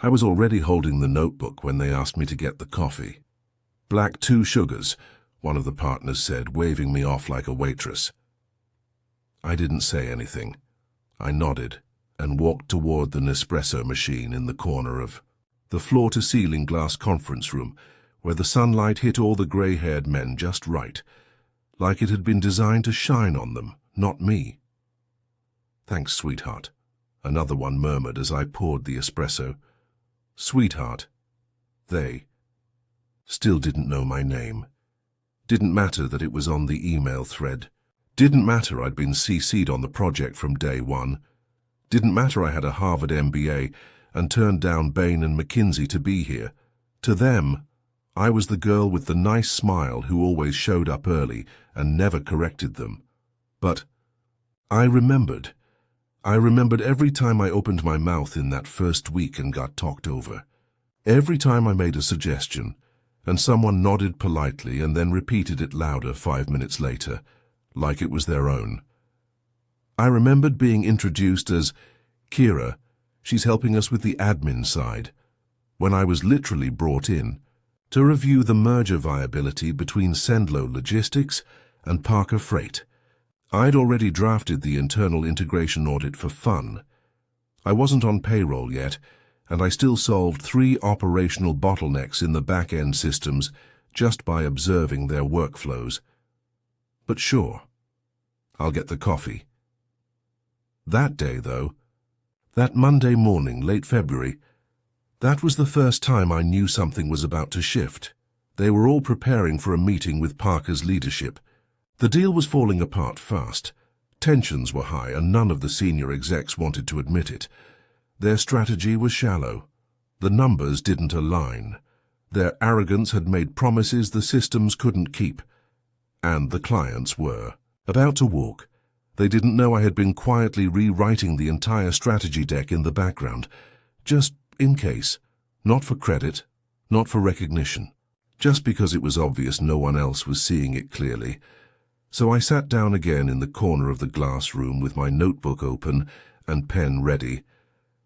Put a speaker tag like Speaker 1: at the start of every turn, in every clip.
Speaker 1: I was already holding the notebook when they asked me to get the coffee. "Black 2 sugars," one of the partners said, waving me off like a waitress. I didn't say anything. I nodded and walked toward the Nespresso machine in the corner of the floor-to-ceiling glass conference room, where the sunlight hit all the grey-haired men just right, like it had been designed to shine on them, not me. "Thanks, sweetheart," another one murmured as I poured the espresso. "Sweetheart." They still didn't know my name. Didn't matter that it was on the email thread. Didn't matter I'd been CC'd on the project from day one. Didn't matter I had a Harvard MBA and turned down Bain and McKinsey to be here. To them, I was the girl with the nice smile who always showed up early and never corrected them. But I remembered. I remembered every time I opened my mouth in that first week and got talked over. Every time I made a suggestion, and someone nodded politely and then repeated it louder 5 minutes later, like it was their own. I remembered being introduced as Kyra, she's helping us with the admin side, when I was literally brought in to review the merger viability between Sendlo Logistics and Parker Freight. I'd already drafted the internal integration audit for fun. I wasn't on payroll yet, and I still solved 3 operational bottlenecks in the back-end systems just by observing their workflows. But sure, I'll get the coffee. That day, though, that Monday morning, late February, that was the first time I knew something was about to shift. They were all preparing for a meeting with Parker's leadership. The deal was falling apart fast. Tensions were high, and none of the senior execs wanted to admit it. Their strategy was shallow. The numbers didn't align. Their arrogance had made promises the systems couldn't keep. And the clients were about to walk. They didn't know I had been quietly rewriting the entire strategy deck in the background, just in case, not for credit, not for recognition, just because it was obvious no one else was seeing it clearly. So I sat down again in the corner of the glass room with my notebook open and pen ready,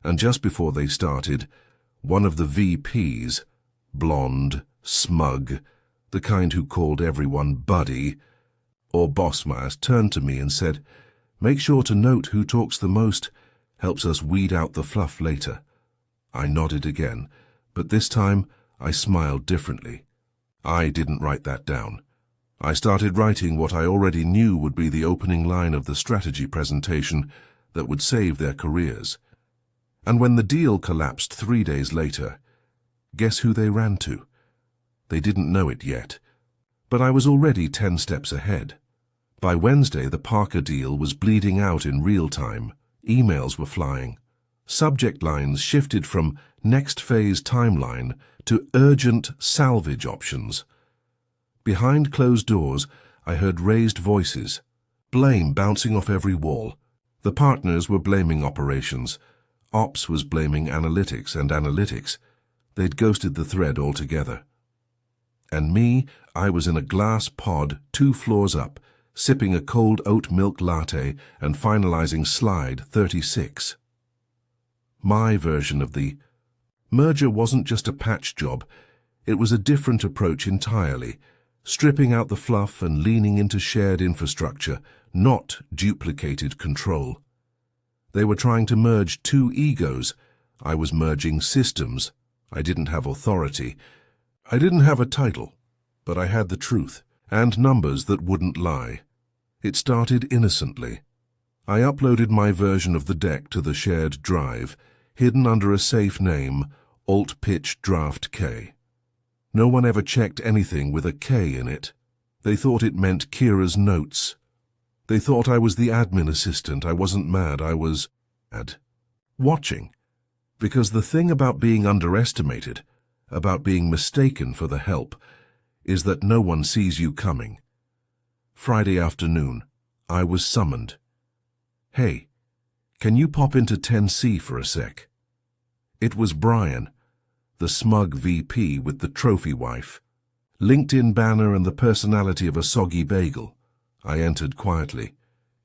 Speaker 1: and just before they started, one of the VPs, blonde, smug, the kind who called everyone buddy, or bossmas, turned to me and said, "Make sure to note who talks the most, helps us weed out the fluff later." I nodded again, but this time I smiled differently. I didn't write that down. I started writing what I already knew would be the opening line of the strategy presentation that would save their careers. And when the deal collapsed 3 days later, guess who they ran to? They didn't know it yet, but I was already 10 steps ahead. By Wednesday, the Parker deal was bleeding out in real time. Emails were flying. Subject lines shifted from next phase timeline to urgent salvage options. Behind closed doors, I heard raised voices, blame bouncing off every wall. The partners were blaming operations. Ops was blaming analytics, and analytics, they'd ghosted the thread altogether. And me, I was in a glass pod 2 floors up, sipping a cold oat milk latte and finalizing slide 36. My version of the merger wasn't just a patch job, it was a different approach entirely, stripping out the fluff and leaning into shared infrastructure, not duplicated control. They were trying to merge 2 egos. I was merging systems. I didn't have authority. I didn't have a title, but I had the truth, and numbers that wouldn't lie. It started innocently. I uploaded my version of the deck to the shared drive, hidden under a safe name, Alt-Pitch Draft K. No one ever checked anything with a K in it. They thought it meant Kyra's notes. They thought I was the admin assistant. I wasn't mad, I was watching. Because the thing about being underestimated, about being mistaken for the help, is that no one sees you coming. Friday afternoon, I was summoned. "Hey, can you pop into 10C for a sec?" It was Brian, the smug VP with the trophy wife, LinkedIn banner and the personality of a soggy bagel. I entered quietly.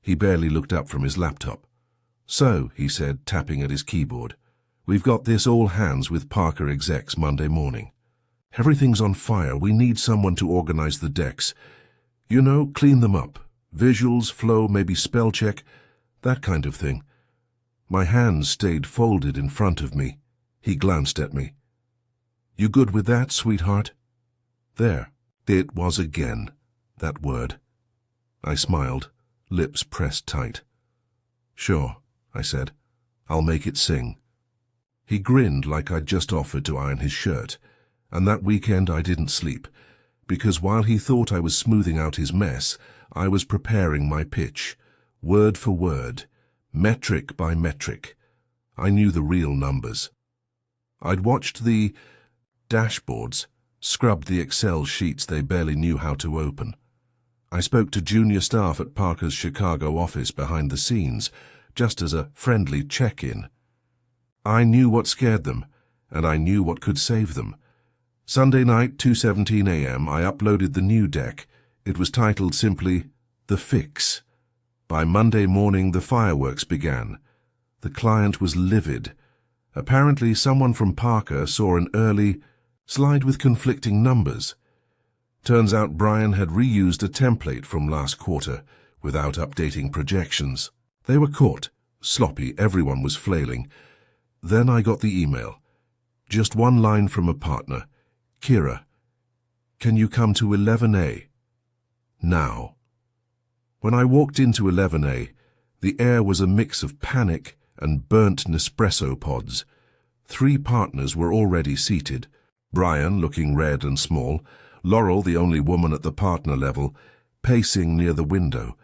Speaker 1: He barely looked up from his laptop. "So," he said, tapping at his keyboard, We've got this all hands with Parker execs Monday morning. Everything's on fire. We need someone to organize the decks. You know, clean them up. Visuals, flow, maybe spell check, that kind of thing. My hands stayed folded in front of me. He glanced at me. You good with that, sweetheart? There, it was again, that word. I smiled, lips pressed tight. Sure, I said. I'll make it sing. He grinned like I'd just offered to iron his shirt, and that weekend I didn't sleep, because while he thought I was smoothing out his mess, I was preparing my pitch, word for word, metric by metric. I knew the real numbers. I'd watched the dashboards, scrubbed the Excel sheets they barely knew how to open. I spoke to junior staff at Parker's Chicago office behind the scenes, just as a friendly check-in. I knew what scared them, and I knew what could save them. Sunday night, 2:17 a.m., I uploaded the new deck. It was titled simply, The Fix. By Monday morning, the fireworks began. The client was livid. Apparently, someone from Parker saw an early slide with conflicting numbers. Turns out Brian had reused a template from last quarter without updating projections. They were caught. Sloppy, everyone was flailing. Then I got the email. Just one line from a partner. Kyra, can you come to 11A? Now. When I walked into 11A, the air was a mix of panic and burnt Nespresso pods. 3 partners were already seated. Brian, looking red and small, Laurel, the only woman at the partner level, pacing near the window,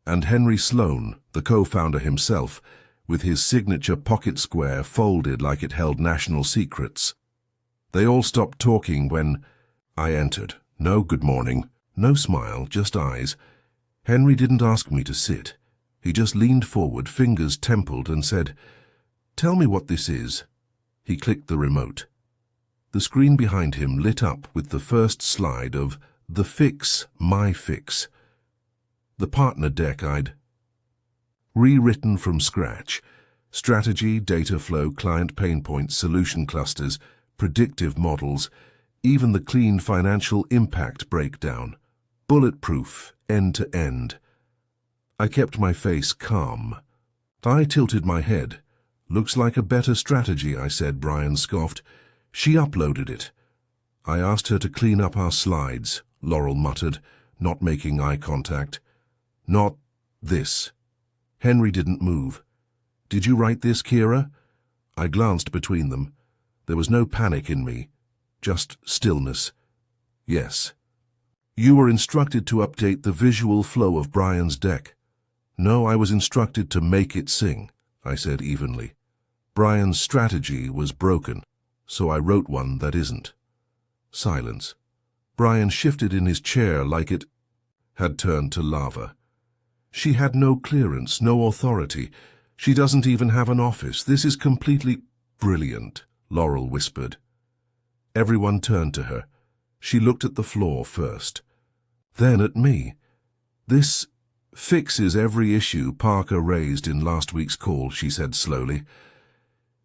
Speaker 1: and Henry Sloan, the co-founder himself, with his signature pocket square folded like it held national secrets. They all stopped talking when I entered. No good morning, no smile, just eyes. Henry didn't ask me to sit. He just leaned forward, fingers templed, and said, "Tell me what this is." He clicked the remote. The screen behind him lit up with the first slide of The Fix, My Fix. The partner deck I'd rewritten from scratch. Strategy, data flow, client pain points, solution clusters, predictive models, even the clean financial impact breakdown. Bulletproof, end to end. I kept my face calm. I tilted my head. Looks like a better strategy, I said. Brian scoffed. She uploaded it. I asked her to clean up our slides, Laurel muttered, not making eye contact. Not this. Henry didn't move. Did you write this, Kyra? I glanced between them. There was no panic in me, just stillness. Yes. You were instructed to update the visual flow of Brian's deck. No, I was instructed to make it sing, I said evenly. Brian's strategy was broken, so I wrote one that isn't. Silence. Brian shifted in his chair like it had turned to lava. She had no clearance, no authority. She doesn't even have an office. This is completely brilliant, Laurel whispered. Everyone turned to her. She looked at the floor first, then at me. This fixes every issue Parker raised in last week's call, she said slowly.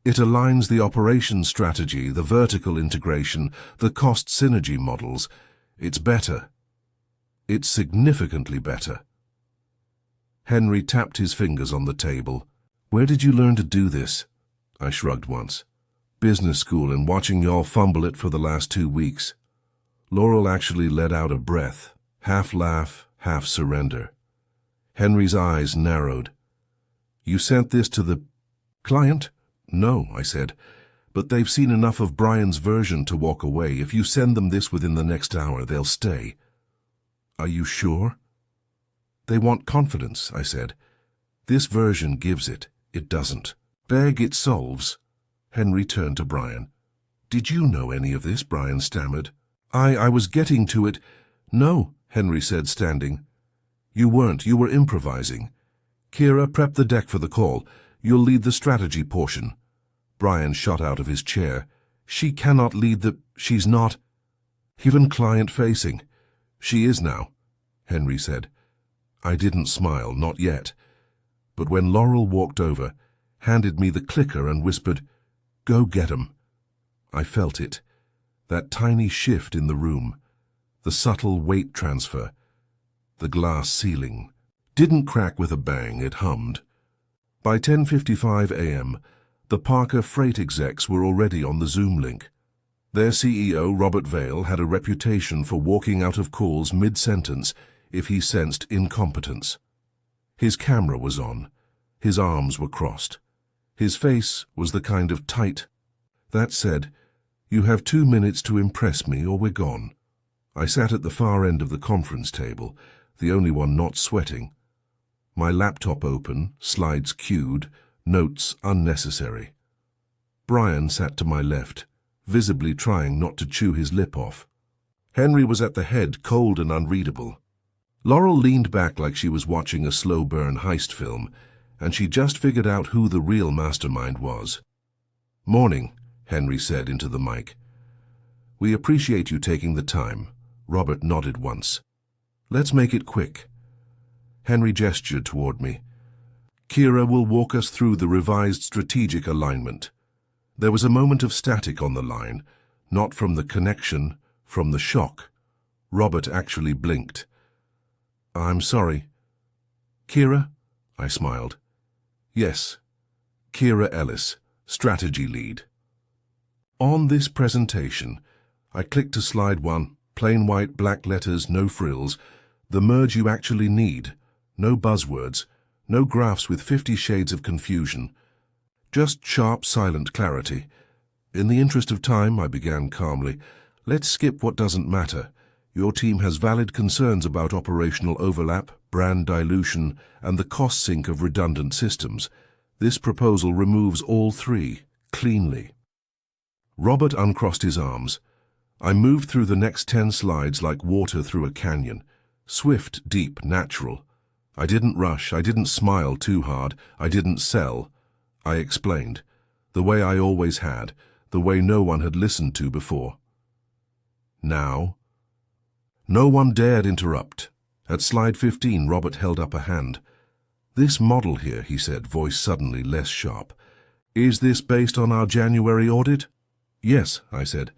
Speaker 1: It aligns the operations strategy, the vertical integration, the cost synergy models. It's better. It's significantly better. Henry tapped his fingers on the table. Where did you learn to do this? I shrugged once. Business school, and watching y'all fumble it for the last 2 weeks. Laurel actually let out a breath, half laugh, half surrender. Henry's eyes narrowed. You sent this to the client? No, I said, but they've seen enough of Brian's version to walk away. If you send them this within the next hour, they'll stay. Are you sure? They want confidence, I said. This version gives it. It doesn't. Beg it solves. Henry turned to Brian. Did you know any of this? Brian stammered. I was getting to it. No, Henry said, standing. You weren't. You were improvising. Kyra, prep the deck for the call. You'll lead the strategy portion. Brian shot out of his chair. She cannot lead the... She's not even client-facing. She is now, Henry said. I didn't smile, not yet. But when Laurel walked over, handed me the clicker and whispered, Go get 'em. I felt it. That tiny shift in the room. The subtle weight transfer. The glass ceiling. Didn't crack with a bang, it hummed. By 10:55 a.m., the Parker freight execs were already on the Zoom link. Their CEO, Robert Vale, had a reputation for walking out of calls mid-sentence if he sensed incompetence. His camera was on. His arms were crossed. His face was the kind of tight. That said, "You have 2 minutes to impress me or we're gone." I sat at the far end of the conference table, the only one not sweating. My laptop open, slides queued, notes unnecessary. Brian sat to my left, visibly trying not to chew his lip off. Henry was at the head, cold and unreadable. Laurel leaned back like she was watching a slow-burn heist film, and she just figured out who the real mastermind was. "Morning," Henry said into the mic. "We appreciate you taking the time." Robert nodded once. "Let's make it quick." Henry gestured toward me. "Kyra will walk us through the revised strategic alignment." There was a moment of static on the line, not from the connection, from the shock. Robert actually blinked. "I'm sorry." "Kyra?" I smiled. "Yes, Kyra Ellis, strategy lead." On this presentation, I clicked to slide 1, plain white black letters, no frills, the merge you actually need, no buzzwords, no graphs with 50 shades of confusion, just sharp, silent clarity. "In the interest of time," I began calmly, "let's skip what doesn't matter. Your team has valid concerns about operational overlap, brand dilution, and the cost sink of redundant systems. This proposal removes all 3, cleanly." Robert uncrossed his arms. I moved through the next 10 slides like water through a canyon. Swift, deep, natural. I didn't rush, I didn't smile too hard, I didn't sell. I explained, the way I always had, the way no one had listened to before. Now? No one dared interrupt. At slide 15, Robert held up a hand. "This model here," he said, voice suddenly less sharp. "Is this based on our January audit?" "Yes," I said.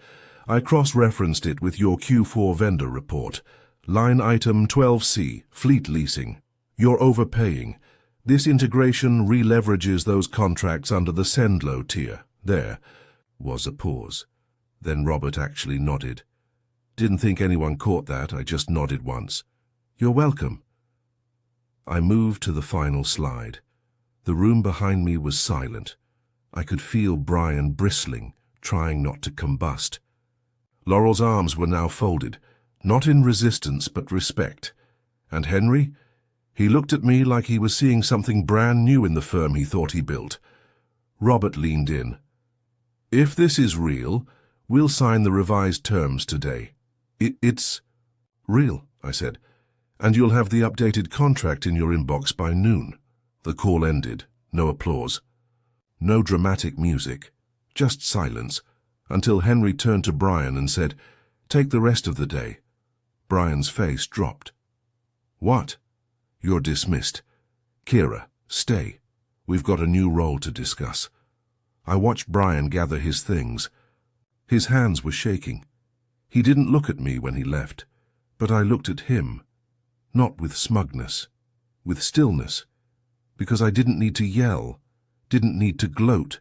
Speaker 1: "I cross-referenced it with your Q4 vendor report. Line item 12C, fleet leasing. You're overpaying. This integration re-leverages those contracts under the send-low tier." There was a pause. Then Robert actually nodded. Didn't think anyone caught that, I just nodded once. "You're welcome." I moved to the final slide. The room behind me was silent. I could feel Brian bristling, trying not to combust. Laurel's arms were now folded, not in resistance but respect. And Henry? He looked at me like he was seeing something brand new in the firm he thought he built. Robert leaned in. "If this is real, we'll sign the revised terms today." It's real," I said, "and you'll have the updated contract in your inbox by noon." The call ended. No applause. No dramatic music. Just silence, until Henry turned to Brian and said, "Take the rest of the day." Brian's face dropped. "What?" "You're dismissed. Kyra, stay. We've got a new role to discuss." I watched Brian gather his things. His hands were shaking. He didn't look at me when he left, but I looked at him, not with smugness, with stillness, because I didn't need to yell, didn't need to gloat.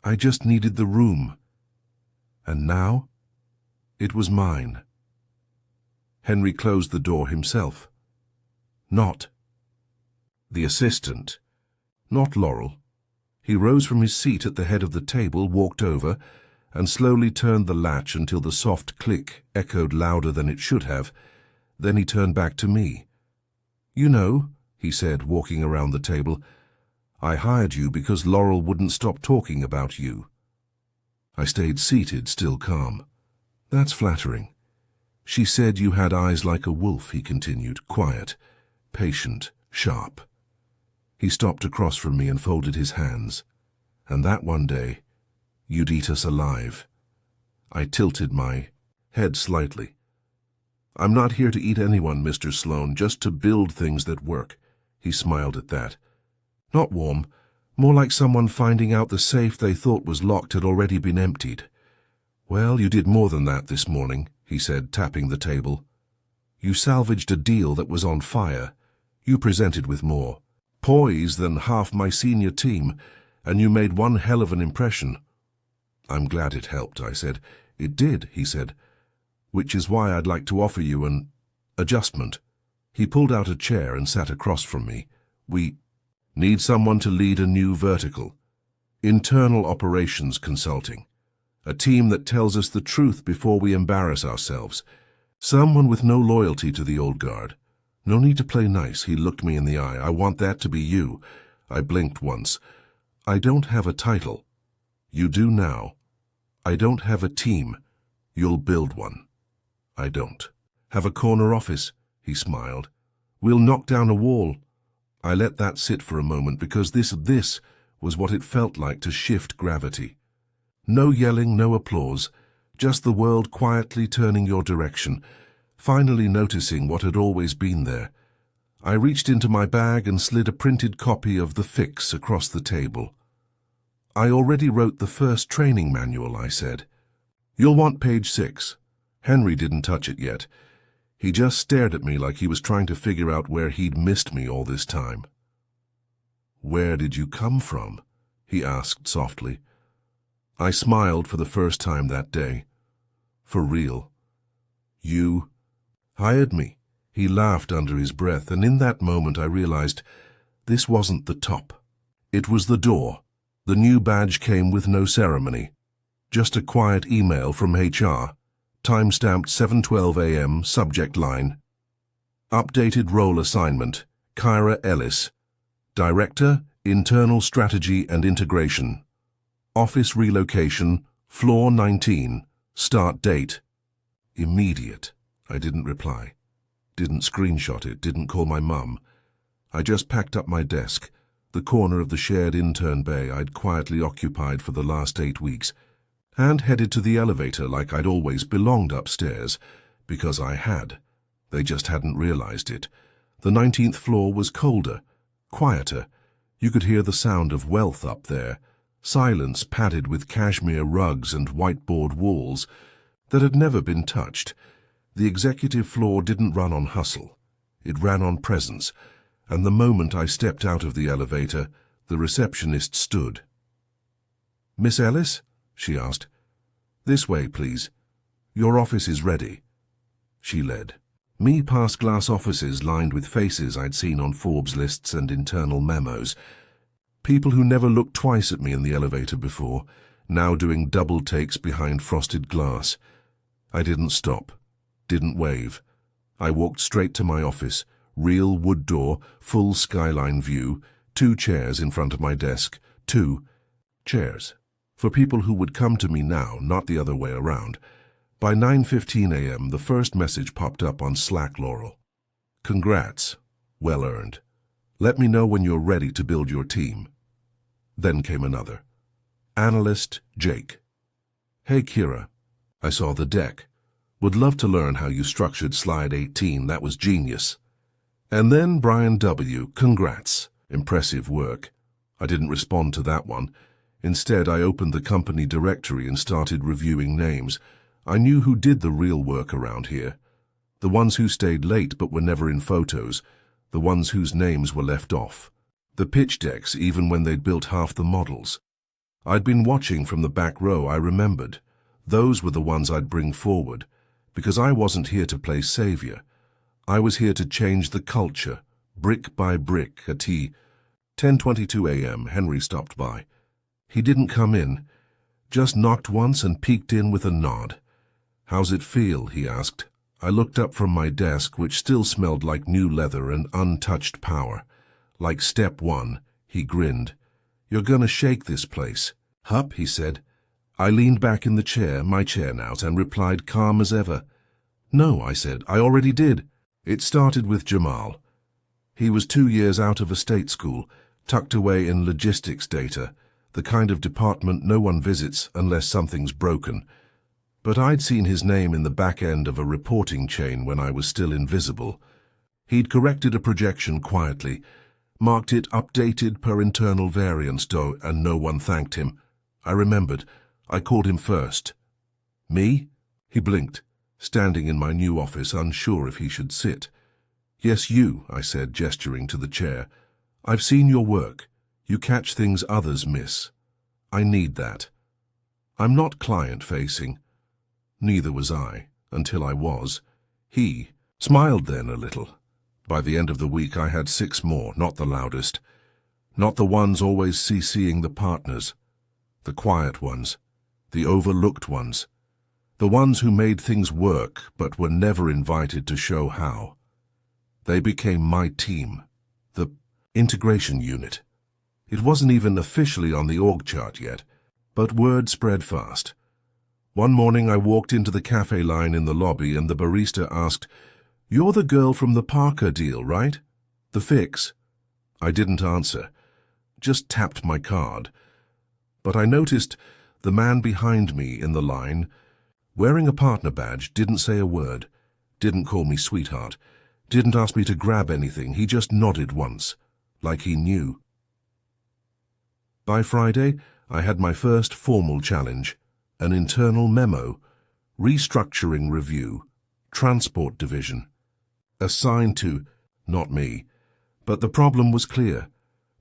Speaker 1: I just needed the room. And now, it was mine. Henry closed the door himself. Not the assistant, not Laurel. He rose from his seat at the head of the table, walked over, and slowly turned the latch until the soft click echoed louder than it should have. Then he turned back to me. "You know," he said, walking around the table, "I hired you because Laurel wouldn't stop talking about you." I stayed seated, still calm. "That's flattering. She said you had eyes like a wolf," he continued, quiet, patient, sharp. He stopped across from me and folded his hands. "And that one day, you'd eat us alive." I tilted my head slightly. "I'm not here to eat anyone, Mr. Sloan, just to build things that work." He smiled at that. "Not warm. More like someone finding out the safe they thought was locked had already been emptied. "Well, you did more than that this morning," he said, tapping the table. "You salvaged a deal that was on fire. You presented with more poise than half my senior team, and you made one hell of an impression." "I'm glad it helped," I said. "It did," he said, "which is why I'd like to offer you an adjustment." He pulled out a chair and sat across from me. "We need someone to lead a new vertical. Internal operations consulting. A team that tells us the truth before we embarrass ourselves. Someone with no loyalty to the old guard. No need to play nice." He looked me in the eye. "I want that to be you." I blinked once. "I don't have a title." "You do now." "I don't have a team." "You'll build one." "I don't have a corner office." He smiled. "We'll knock down a wall." I let that sit for a moment because this was what it felt like to shift gravity. No yelling, no applause, just the world quietly turning your direction, finally noticing what had always been there. I reached into my bag and slid a printed copy of The Fix across the table. "I already wrote the first training manual," I said. "You'll want page 6. Henry didn't touch it yet. He just stared at me like he was trying to figure out where he'd missed me all this time. "Where did you come from?" he asked softly. I smiled for the first time that day. "For real. You hired me." He laughed under his breath, and in that moment I realized this wasn't the top. It was the door. The new badge came with no ceremony. Just a quiet email from HR. Time-stamped 7:12 a.m., subject line. Updated role assignment, Kyra Ellis. Director, Internal Strategy and Integration. Office relocation, floor 19. Start date. Immediate. I didn't reply. Didn't screenshot it, didn't call my mum. I just packed up my desk, the corner of the shared intern bay I'd quietly occupied for the last 8 weeks, and headed to the elevator like I'd always belonged upstairs, because I had. They just hadn't realized it. The 19th floor was colder, quieter. You could hear the sound of wealth up there, silence padded with cashmere rugs and whiteboard walls that had never been touched. The executive floor didn't run on hustle. It ran on presence, and the moment I stepped out of the elevator, the receptionist stood. "Miss Ellis?" she asked. "This way, please. Your office is ready." She led me past glass offices lined with faces I'd seen on Forbes lists and internal memos. People who never looked twice at me in the elevator before, now doing double takes behind frosted glass. I didn't stop, didn't wave. I walked straight to my office, real wood door, full skyline view, 2 chairs in front of my desk, 2 chairs. For people who would come to me now, not the other way around. By 9:15 a.m., the first message popped up on Slack Laurel. "Congrats. Well earned. Let me know when you're ready to build your team." Then came another. "Analyst Jake. Hey Kyra, I saw the deck. Would love to learn how you structured slide 18. That was genius." And then Brian W. "Congrats. Impressive work." I didn't respond to that one. Instead, I opened the company directory and started reviewing names. I knew who did the real work around here. The ones who stayed late but were never in photos. The ones whose names were left off. The pitch decks, even when they'd built half the models. I'd been watching from the back row, I remembered. Those were the ones I'd bring forward, because I wasn't here to play savior. I was here to change the culture, brick by brick. At 10:22 a.m., Henry stopped by. He didn't come in, just knocked once and peeked in with a nod. "How's it feel?" he asked. I looked up from my desk, which still smelled like new leather and untouched power. Like step 1, he grinned. "You're gonna shake this place." "Hup," he said. I leaned back in the chair, my chair now, and replied calm as ever. "No," I said, "I already did." It started with Jamal. He was 2 years out of a state school, tucked away in logistics data, the kind of department no one visits unless something's broken. But I'd seen his name in the back end of a reporting chain when I was still invisible. He'd corrected a projection quietly, marked it updated per internal variance, and no one thanked him. I remembered. I called him first. Me? He blinked, standing in my new office, unsure if he should sit. Yes, you, I said, gesturing to the chair. I've seen your work. You catch things others miss. I need that. I'm not client-facing. Neither was I, until I was. He smiled then a little. By the end of the week I had 6 more, not the loudest. Not the ones always CCing the partners. The quiet ones. The overlooked ones. The ones who made things work but were never invited to show how. They became my team. The integration unit. It wasn't even officially on the org chart yet, but word spread fast. One morning I walked into the cafe line in the lobby and the barista asked, "You're the girl from the Parker deal, right? The fix?" I didn't answer, just tapped my card. But I noticed the man behind me in the line, wearing a partner badge, didn't say a word, didn't call me sweetheart, didn't ask me to grab anything. He just nodded once, like he knew. By Friday, I had my first formal challenge, an internal memo, restructuring review, transport division. Assigned to, not me, but the problem was clear.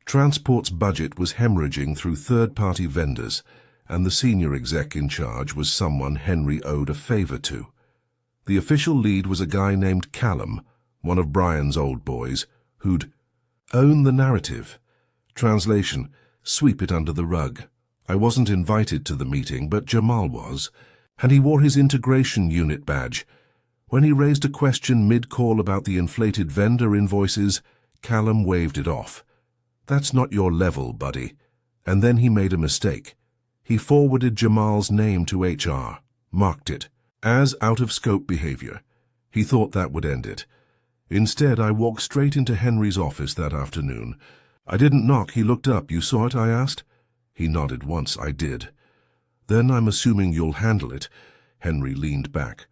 Speaker 1: Transport's budget was hemorrhaging through third-party vendors, and the senior exec in charge was someone Henry owed a favor to. The official lead was a guy named Callum, one of Brian's old boys, who'd own the narrative. Translation, sweep it under the rug. I wasn't invited to the meeting, but Jamal was, and he wore his integration unit badge. When he raised a question mid-call about the inflated vendor invoices, Callum waved it off. "That's not your level, buddy." And then he made a mistake. He forwarded Jamal's name to HR, marked it as out-of-scope behavior. He thought that would end it. Instead, I walked straight into Henry's office that afternoon. I didn't knock. He looked up. "You saw it?" I asked. He nodded once. I did. "Then I'm assuming you'll handle it." Henry leaned back.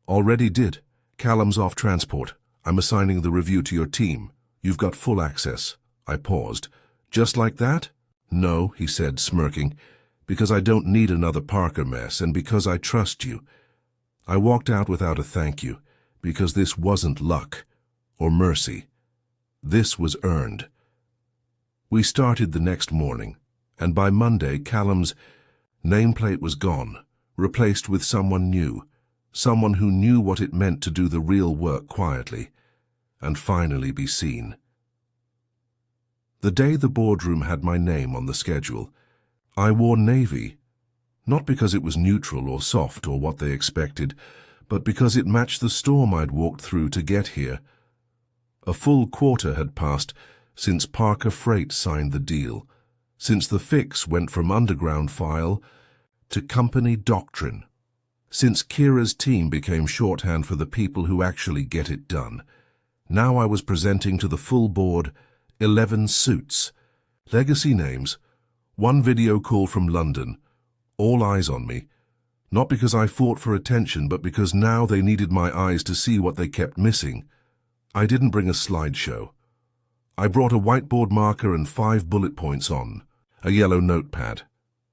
Speaker 1: "Already did. Callum's off transport. I'm assigning the review to your team. You've got full access." I paused. "Just like that?" "No," he said, smirking. "Because I don't need another Parker mess, and because I trust you." I walked out without a thank you, because this wasn't luck or mercy. This was earned. We started the next morning, and by Monday Callum's nameplate was gone, replaced with someone new, someone who knew what it meant to do the real work quietly, and finally be seen. The day the boardroom had my name on the schedule, I wore navy, not because it was neutral or soft or what they expected, but because it matched the storm I'd walked through to get here. A full quarter had passed since Parker Freight signed the deal, since the fix went from underground file to company doctrine, since Kyra's team became shorthand for the people who actually get it done. Now I was presenting to the full board 11 suits, legacy names, 1 video call from London, all eyes on me, not because I fought for attention, but because now they needed my eyes to see what they kept missing. I didn't bring a slideshow. I brought a whiteboard marker and 5 bullet points on a yellow notepad.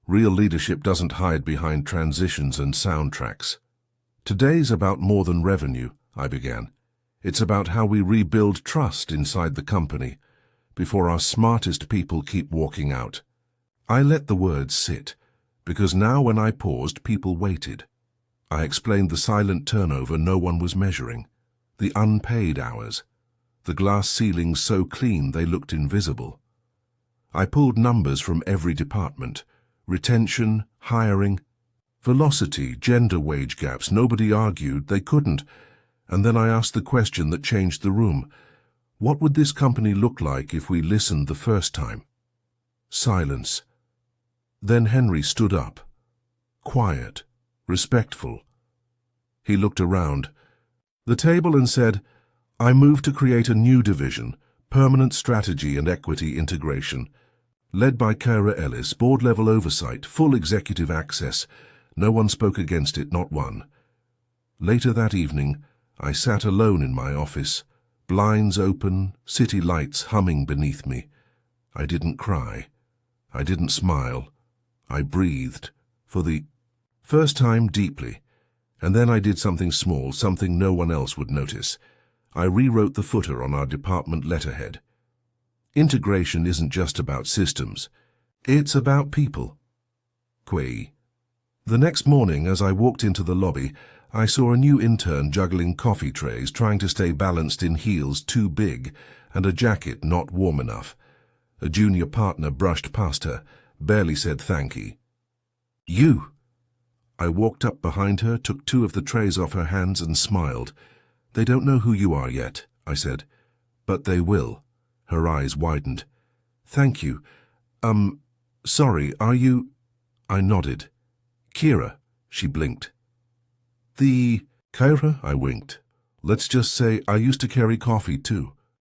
Speaker 1: Real leadership doesn't hide behind transitions and soundtracks. "Today's about more than revenue," I began. "It's about how we rebuild trust inside the company before our smartest people keep walking out." I let the words sit, because now when I paused, people waited. I explained the silent turnover no one was measuring, the unpaid hours, the glass ceilings so clean they looked invisible. I pulled numbers from every department: retention, hiring, velocity, gender wage gaps. Nobody argued, they couldn't. And then I asked the question that changed the room. What would this company look like if we listened the first time? Silence. Then Henry stood up, quiet, respectful. He looked around the table and said, "I move to create a new division, permanent strategy and equity integration, led by Kyra Ellis, board-level oversight, full executive access." No one spoke against it, not one. Later that evening, I sat alone in my office, Blinds open, city lights humming beneath me. I didn't cry. I didn't smile. I breathed, for the first time deeply. And then I did something small, something no one else would notice. I rewrote the footer on our department letterhead. Integration isn't just about systems. It's about people. Quay. The next morning, as I walked into the lobby, I saw a new intern juggling coffee trays, trying to stay balanced in heels too big and a jacket not warm enough. A junior partner brushed past her, barely said thank you. You! I walked up behind her, took 2 of the trays off her hands and smiled. They don't know who you are yet, I said. But they will. Her eyes widened. Thank you. Sorry, are you... I nodded. Kyra, she blinked. Kyra, I winked. Let's just say I used to carry coffee too.